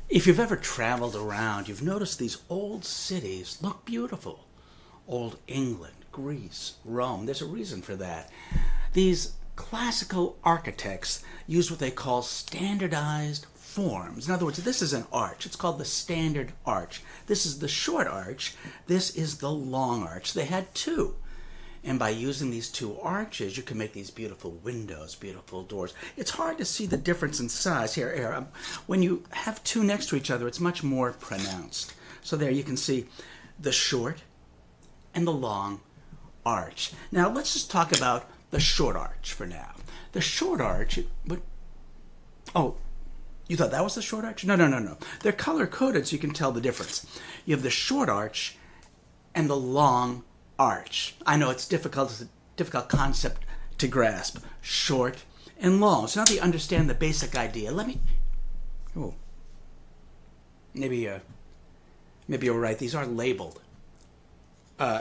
If you've ever traveled around, you've noticed these old cities look beautiful. Old England, Greece, Rome. There's a reason for that. These classical architects use what they call standardized forms. In other words, this is an arch. It's called the standard arch. This is the short arch. This is the long arch. They had two. And by using these two arches, you can make these beautiful windows, beautiful doors. It's hard to see the difference in size. Here, when you have two next to each other, it's much more pronounced. So there you can see the short and the long arch. Now, let's just talk about the short arch for now. The short arch, oh, you thought that was the short arch? No. They're color-coded so you can tell the difference. You have the short arch and the long arch. I know it's difficult concept to grasp. Short and long. So now that you understand the basic idea, maybe you're right. These are labeled.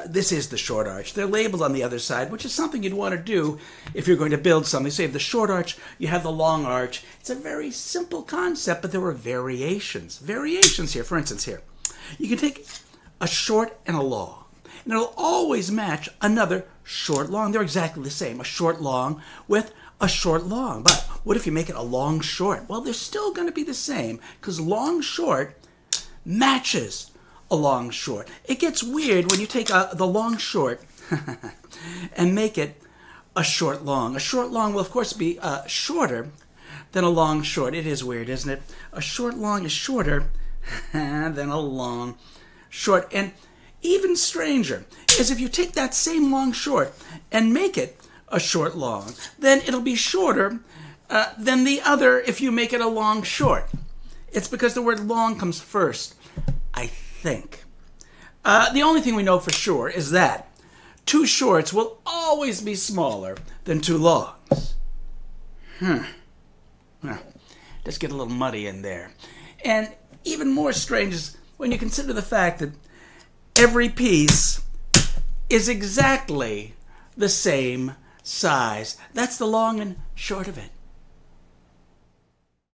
This is the short arch. They're labeled on the other side, which is something you'd want to do if you're going to build something. So you have the short arch, you have the long arch. It's a very simple concept, but there were variations. Variations here. For instance, here, you can take a short and a long, and it'll always match another short long. They're exactly the same. A short long with a short long. But what if you make it a long short? Well, they're still going to be the same because long short matches a long short. It gets weird when you take the long short and make it a short long. A short long will, of course, be shorter than a long short. It is weird, isn't it? A short long is shorter than a long short. And even stranger is if you take that same long short and make it a short long, then it'll be shorter than the other if you make it a long short. It's because the word long comes first, I think. The only thing we know for sure is that two shorts will always be smaller than two longs. Just get a little muddy in there. And even more strange is when you consider the fact that every piece is exactly the same size. That's the long and short of it.